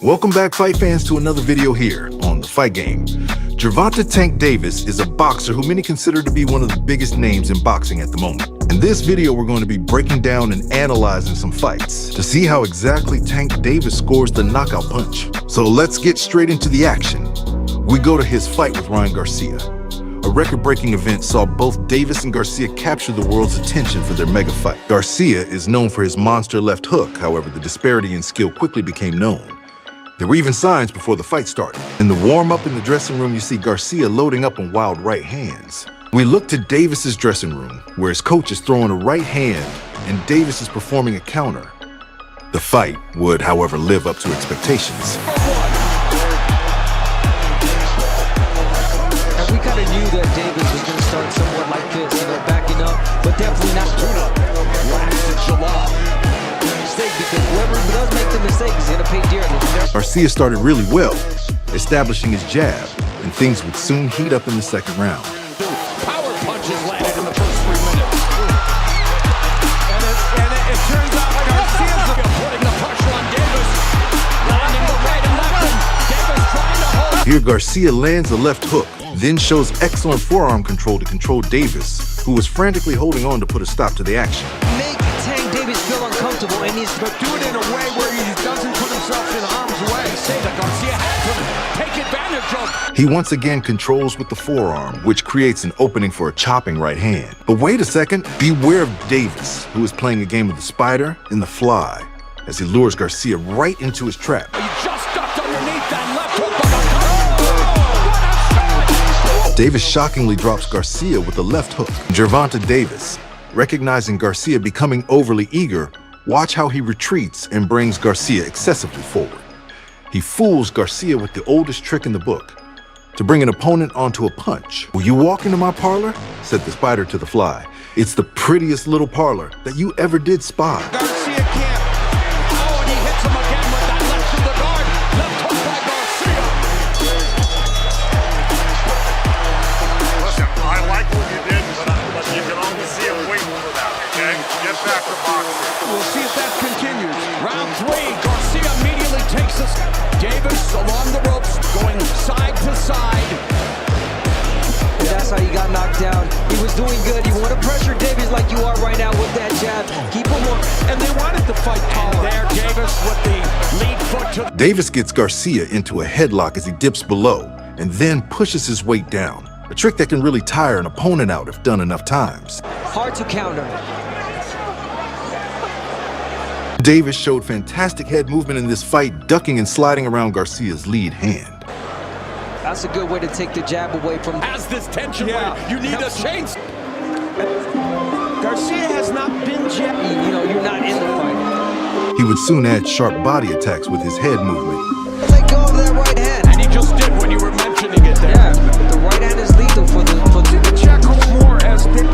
Welcome back, fight fans, to another video here on The Fight Game. Gervonta "Tank" Davis is a boxer who many consider to be one of the biggest names in boxing at the moment. In this video, we're going to be breaking down and analyzing some fights to see how exactly Tank Davis scores the knockout punch. So let's get straight into the action. We go to his fight with Ryan Garcia. A record-breaking event saw both Davis and Garcia capture the world's attention for their mega fight. Garcia is known for his monster left hook, however, the disparity in skill quickly became known. There were even signs before the fight started. In the warm-up in the dressing room, you see Garcia loading up on wild right hands. We look to Davis's dressing room, where his coach is throwing a right hand and Davis is performing a counter. The fight would, however, live up to expectations. And we kind of knew that Davis was going to start somewhat like this, backing up, but definitely not tune-up. Because whoever does make the mistake is going to pay dearly. Garcia started really well, establishing his jab, and things would soon heat up in the second round. Power punches landed in the first 3 minutes. And it turns out like Garcia's putting the pressure on Davis. Landing the right and left, and Davis trying to hold. Here Garcia lands a left hook, then shows excellent forearm control to control Davis, who was frantically holding on to put a stop to the action. Make Tank Davis feel uncomfortable, and he's But do it in a way where he doesn't put himself in harm's way. Say that Garcia has to take advantage of. He once again controls with the forearm, which creates an opening for a chopping right hand. But wait a second, beware of Davis, who is playing a game of the spider and the fly, as he lures Garcia right into his trap. He just ducked underneath that left hook. Davis shockingly drops Garcia with a left hook. Gervonta Davis, recognizing Garcia becoming overly eager, watch how he retreats and brings Garcia excessively forward. He fools Garcia with the oldest trick in the book, to bring an opponent onto a punch. "Will you walk into my parlor?" said the spider to the fly. "It's the prettiest little parlor that you ever did spy." Garcia can't. Oh, and he hits him again with that left to the guard. Left hook by Garcia. Listen, I like what you did, but you can only see him waiting for that, okay? Get back to boxing. We'll see if that continues. Round 3, Garcia immediately takes us. Davis along the ropes, going side to side. And that's how he got knocked down. He was doing good. You want to pressure Davis like you are right now with that jab. Keep him on. And they wanted to fight taller. There, Davis with the lead foot to... Davis gets Garcia into a headlock as he dips below and then pushes his weight down. A trick that can really tire an opponent out if done enough times. Hard to counter. Davis showed fantastic head movement in this fight, ducking and sliding around Garcia's lead hand. That's a good way to take the jab away from... As this tension weight, you need a change. Garcia has not been jabbed. You know, you're not in the fight. He would soon add sharp body attacks with his head movement. Let go of that right hand. And he just did when you were mentioning it there. Yeah, the right hand is lethal for the... Check more as Dick.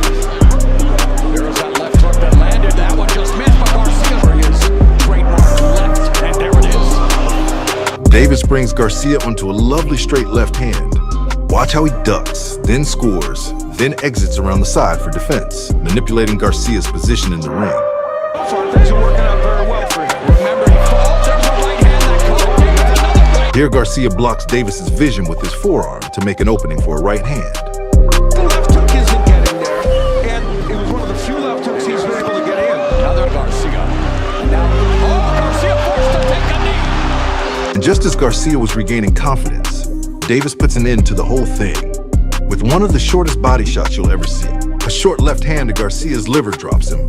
There is that left hook that landed. That one just missed, but Garcia for his trademark left, and there it is. Davis brings Garcia onto a lovely straight left hand. Watch how he ducks, then scores, then exits around the side for defense, manipulating Garcia's position in the ring. Things are working out very well for him. Remember, he falls. There's a right hand that caught Davis. Another right. Here Garcia blocks Davis's vision with his forearm to make an opening for a right hand. The left hook isn't getting there, and it was one of the few left hooks he's been able to get in. Another Garcia. Now, Garcia forced to take a knee. And just as Garcia was regaining confidence, Davis puts an end to the whole thing with one of the shortest body shots you'll ever see. A short left hand to Garcia's liver drops him.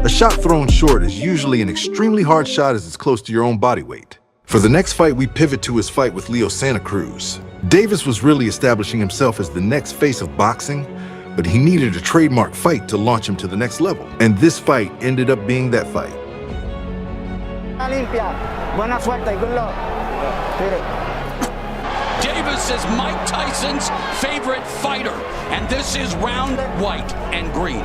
A shot thrown short is usually an extremely hard shot as it's close to your own body weight. For the next fight, we pivot to his fight with Santa Cruz. Davis was really establishing himself as the next face of boxing, but he needed a trademark fight to launch him to the next level. And this fight ended up being that fight. Limpia. Buena suerte y good luck. Davis is Mike Tyson's favorite fighter, and this is round white and green.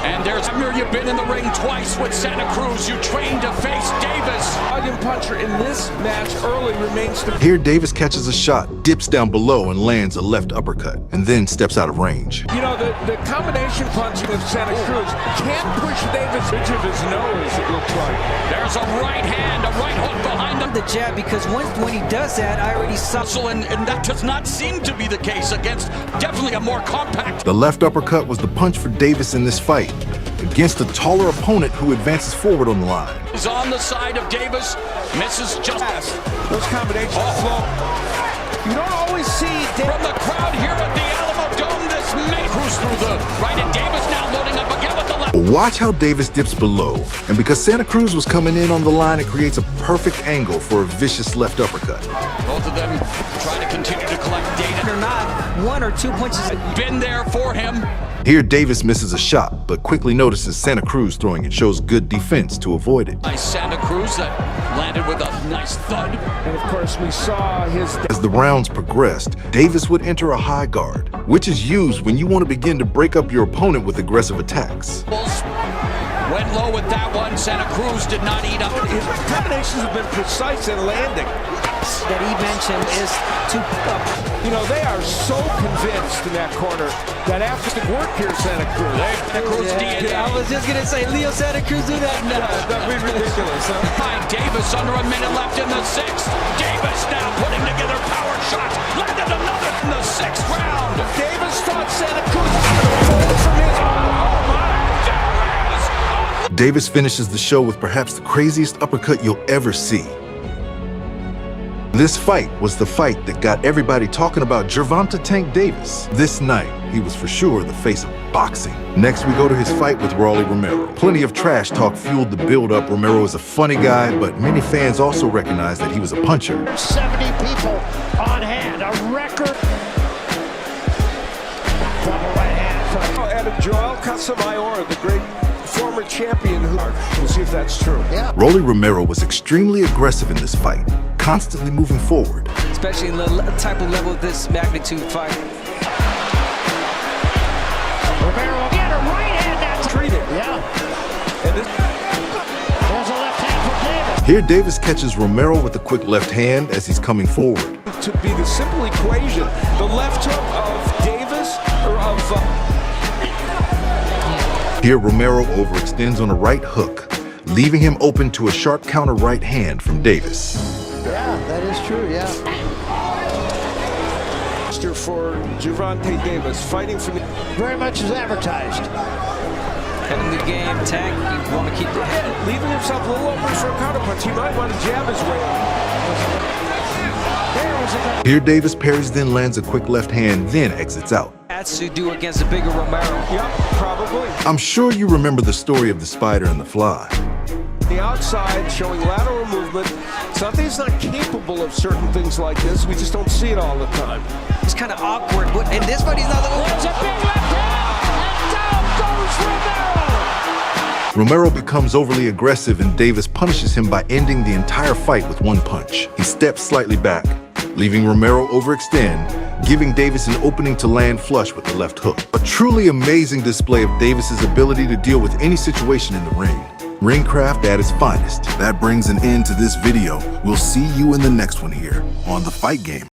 And there's you've been in the ring twice with Santa Cruz. You trained to face Davis. Dragon puncher in this match early remains to... Here Davis catches a shot, dips down below and lands a left uppercut, and then steps out of range. You know, the combination punching of Santa Cruz can't push Davis into his nose, it looks like. There's a right hand, a right hook the jab because when he does that, I already saw. And that does not seem to be the case against definitely a more compact. The left uppercut was the punch for Davis in this fight, against a taller opponent who advances forward on the line. He's on the side of Davis, misses just Those combinations flow. You don't always see from the crowd here at the Alamo Dome. This may cruise through the right, and Davis now loading up again with the left. Watch how Davis dips below, and because Santa Cruz was coming in on the line, it creates a perfect angle for a vicious left uppercut. Both of them trying to continue to collect data. Or not, one or two punches. Been there for him. Here, Davis misses a shot, but quickly notices Santa Cruz throwing it, shows good defense to avoid it. Nice Santa Cruz that landed with a nice thud. And of course, we saw his. As the rounds progressed, Davis would enter a high guard, which is used when you want to begin to break up your opponent with aggressive attacks. Went low with that one. Santa Cruz did not eat up. His combinations have been precise in landing. That he mentioned is to. You know, they are so convinced in that corner that after the work here, Santa Cruz. Santa Cruz DNA. I was just gonna say, Leo Santa Cruz do that now. That'd be ridiculous, huh? Behind Davis, under a minute left in the sixth. Davis now putting together power shots. Landed another in the sixth round. Davis thought Santa Cruz was going to fold from his. Oh my! Davis finishes the show with perhaps the craziest uppercut you'll ever see. This fight was the fight that got everybody talking about Gervonta Tank Davis. This night, he was for sure the face of boxing. Next, we go to his fight with Romero. Plenty of trash talk fueled the build-up. Romero is a funny guy, but many fans also recognize that he was a puncher. 70 people on hand, a record. Double right hand. And Joel Casamayor, the great former champion, we'll see if that's true. Yeah. Rolly Romero was extremely aggressive in this fight, constantly moving forward. Especially in the type of level of this magnitude fight. Romero again, a right hand. That's Treated. Yeah. And this, There's a left hand for Davis. Here, Davis catches Romero with a quick left hand as he's coming forward. to be the simple equation, the left hook of Davis, or of... Here, Romero overextends on a right hook, leaving him open to a sharp counter right hand from Davis. Yeah, that is true, yeah. For Gervonta Davis, fighting for the... Very much as advertised. Head in the game, Tank, you want to keep the head. Leaving himself a little open for a counterpunch. He might want to jab his way out. Here, Davis parries, then lands a quick left hand, then exits out. That's to do against a bigger Romero. Yep, probably. I'm sure you remember the story of the spider and the fly. The outside showing lateral movement. It's not that he's not capable of certain things like this. We just don't see it all the time. It's kind of awkward, but in this fight, he's not the one. There's a big left hand, and down goes Romero! Romero becomes overly aggressive and Davis punishes him by ending the entire fight with one punch. He steps slightly back, leaving Romero overextend, giving Davis an opening to land flush with the left hook. A truly amazing display of Davis's ability to deal with any situation in the ring. Ringcraft at its finest. That brings an end to this video. We'll see you in the next one here on The Fight Game.